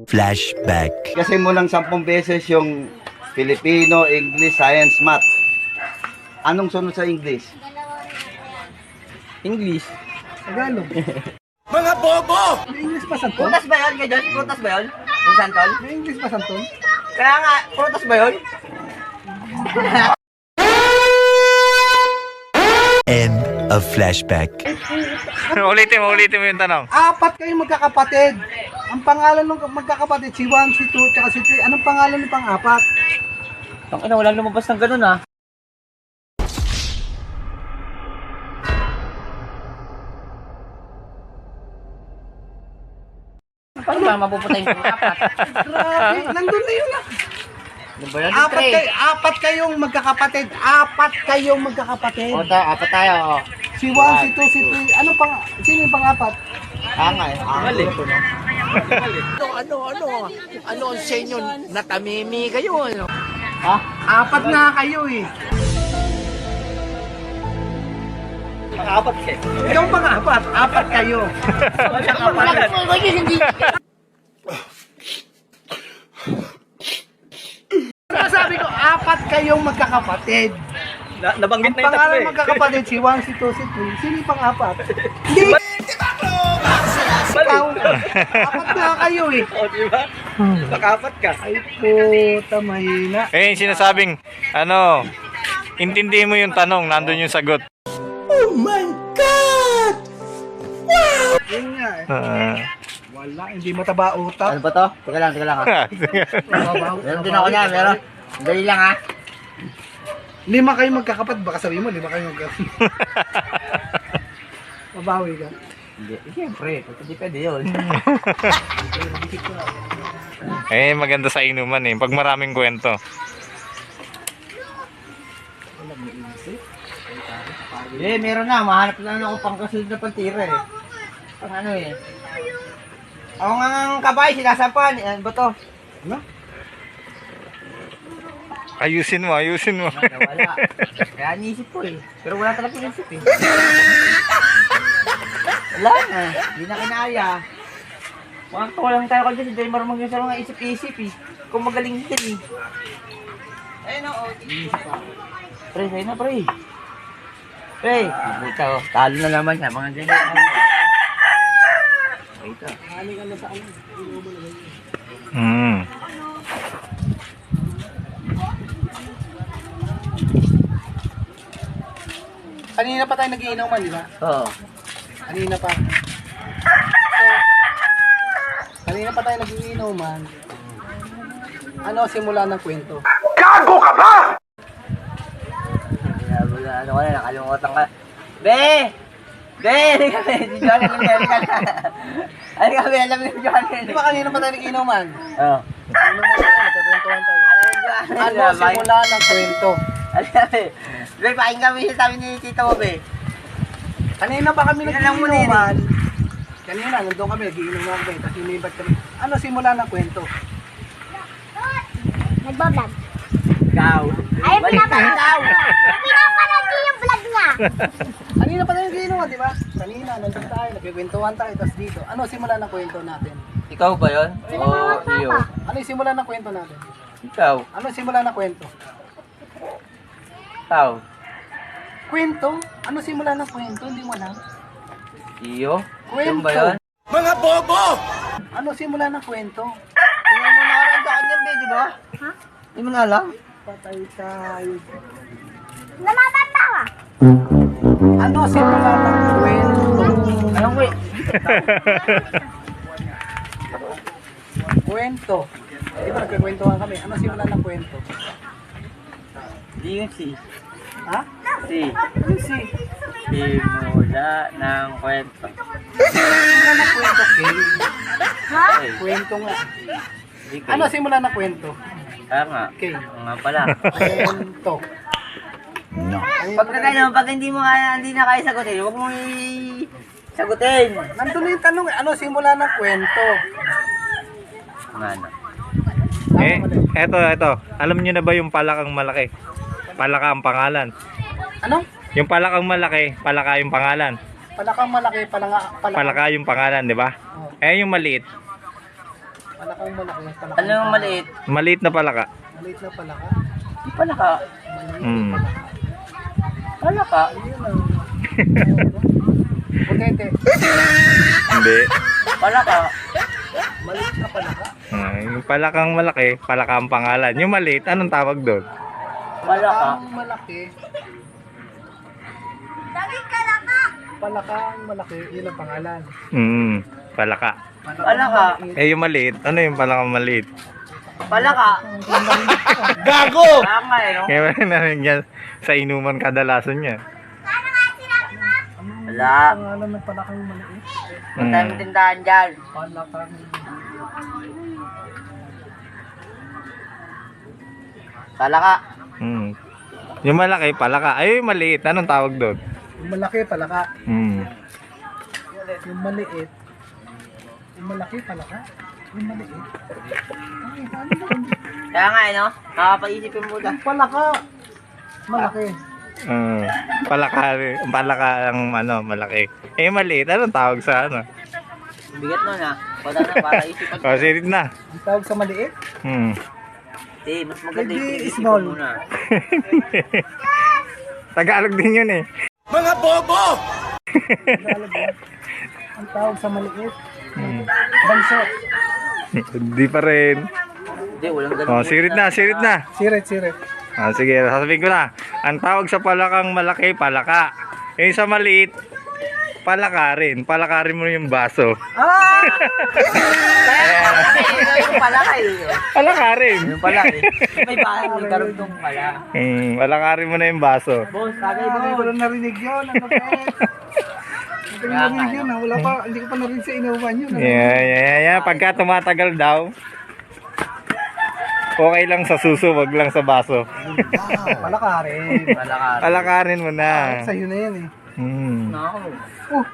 Flashback. Kasi mo ng 10 beses yung Filipino, English, Science, Math. Anong sunod sa English? English. Tagalog. Mga bobo! May English pa santol? Prutas ba yun, Gajon? Prutas ba yun? Yung santol? May English pa santol? Kaya nga, prutas ba yun? End of flashback. ulitin mo yung tanong. 4 kayong magkakapatid. Ang pangalan ng magkakapatid, si 1, si 2, tsaka si 3. Anong pangalan ng pang-4? Ang ina, walang lumabas ng ganun ah. Paano ba mapupunta yung pang-apat? Grabe, nandun na yun ah. Ano ba yan? 4 kayong magkakapatid. 4 kayong magkakapatid. O, apat tayo. O. Si 1, si 2, si 3. Sino yung pang-4? Angay. Angal eh. Ano ang sa inyo? Natamimi kayo, ano? Ha? 4 nga kayo eh. Pang-apat siya. Ikaw pang-4. 4 kayo. Sabi ko, 4 kayong magkakapatid. Nabanggit Ang pangalan magkakapatid, si 1, si 2, si 3. Sino yung pang-4? Hindi! Ikaw, 4 nga kayo eh. O, diba? Pang-apat ka. Ay puta, mahina. Eh, yung sinasabing, intindihin mo yung tanong, nandun yung sagot. Yun nga eh. Wala, hindi mataba utak. Ano ba to? Teka lang ha. Meron din ako niya, meron. Dali lang ha. 5 kayo magkakapatid, baka sabihin mo, 5 kayo magkakapatid. Mabawi ka. Hindi, siyempre. Hindi pwede yun. Eh, maganda sa inuman eh, pag maraming kwento. Eh, meron na. Mahanap na ako pang kasunod na pantira eh. Pang ano eh. Ako nga ang kabay, sinasampan. Ano ba to? Ano? Ayusin mo. Wala. Kaya niisip ko eh. Pero wala talaga inisip eh. Wala na. Hindi na kinaya. Makakatawa lang tayo kasi hindi marunong yun sa mga isip-isip eh. Kung magaling din eh. Ayun o. Pre, sa'yo na pre. Pre. Ito, talo na naman siya. Mga ganyan. Ito. Hmm. Kanina pa tayo nagiinuman, di ba? Oo. Kanina pa. Kanina pa tayo nagiinuman. Ano simula ng kwento? Wala, ano ka na, nakalimutan ka. Be! Be! Hindi kami, si Johnny, hindi ka na. Ano kami, alam mo si Johnny. Di ba kanina pa tayo nagiinuman? Oo. Inuman tayo, nagkakwentuhan tayo. Alam mo Johnny. Ano simula ng kwento? Alam mo, Be, paking kami siya sabi ni Tito mo, Be. Kanina pa kami Yan lang muna nagiinuman. Kanina, nandun kami, nagiinuman kami. Tapos inibat kami. Ano simula ng kwento? Nagbablog. Ikaw. Ay, Balik ka ikaw. pinapanood niyo yung vlog niya. Kanina pa tayo nagiinuman, di ba? Kanina, nandun tayo, nagkikwentuhan tayo. Tapos dito, ano simula ng kwento natin? Ikaw ba yun? Oo, iyo. Ano yung simula ng kwento natin? Ikaw. Ano yung simula ng kwento? Ikaw. Kwento? Ano simula ng kwento? Hindi mo alam. Iyo. Kwento. Yung ba yun? Mga bobo! Ano simula ng kwento? Hindi mo nakaraan sa kanya, Be, di ba? Ha? Hindi mo na alam? Patay tayo. Namatanda ka. Ano simula ng kwento? Anong wait? Kwento. Di ba nagkikwentuhan kami? Ano simula ng kwento? Hindi yun si. Ha? Si. Ano si? Simula ng kwento. Simula ng kwento, Kay. Ha? Ay, Kwento nga. hindi ko. Ano simula ng kwento? Kaya nga. Kay. Nga pala. Kwento. Pag hindi mo kaya, hindi na kaya sagutin, huwag mo sagutin. Nandun na yung tanong, ano simula ng kwento? Nga na. Eh, eto. Alam niyo na ba yung palakang malaki? Palaka ang pangalan. Ano? Yung palakang malaki, palaka yung pangalan. Palakang malaki, palaka. Palaka yung pangalan, di ba? Oh. Eh, yung maliit, Palakang malaki. Palakang Ano yung maliit? Maliit na palaka. Maliit na palaka. Di palaka. Mm. Palaka. Ayun ang... Potente. Hindi. Palaka. Maliit na palaka. Yung palakang malaki, palaka ang pangalan. Yung maliit, anong tawag doon? Palaka. Palakang malaki. Daging kalaka. Palakang malaki. Yun ang pangalan. Palaka. Palaka. Eh yung maliit, ano yung palakang maliit? Palaka. Gago! Tama eh, no? Kaya wala na rin yan sa inuman kadalasan niya. Ano nga sinabi mo? Wala. Pangalan ng palakang maliit. Ang daming tindahan dyan. Palakang... Palaka. Yung malaki, palaka. Ay, yung maliit, anong tawag doon? Yung malaki, palaka. Mm. Yung maliit. Yung malaki, palaka. Yung maliit. Ay, paano ba? Kaya nga eh, no? Nakakapaisipin mo ka. Yung palaka. Malaki. Palaka ang ano, malaki. Eh, yung maliit, anong tawag sa ano? Bigat mo na. Wala na, para isipan O, sirit na. Ang tawag sa maliit. Hindi, mas maganda yung Hindi, pinag-isipan small. mo na. Tagalog din yun eh. Tagalog yan. Ang tawag sa maliit. Banso. Hindi pa rin. Hindi, walang ganun. O, sirit na, sirit na. Sirit, sirit. Sige, sasabihin ko na. Ang tawag sa palakang malaki, palaka. Yung sa maliit, palakarin. Palakarin mo yung baso. Ah! Kaya yung palaka eh. Palakarin. Yung palaka eh. May bahay, may karugtong pala. Palakarin mo na yung baso. Boss, tagay mo Ah, wala narinig yun. Ano pa? Hindi ko narinig yun. Wala pa, hindi ko pa narinig sa inuman yun. Yeah. Pagka tumatagal daw, okay lang sa suso, wag lang sa baso. Palakarin. Palaka. Palakarin mo na. Sa'yo na yan eh. Hmm. Nako. Oh,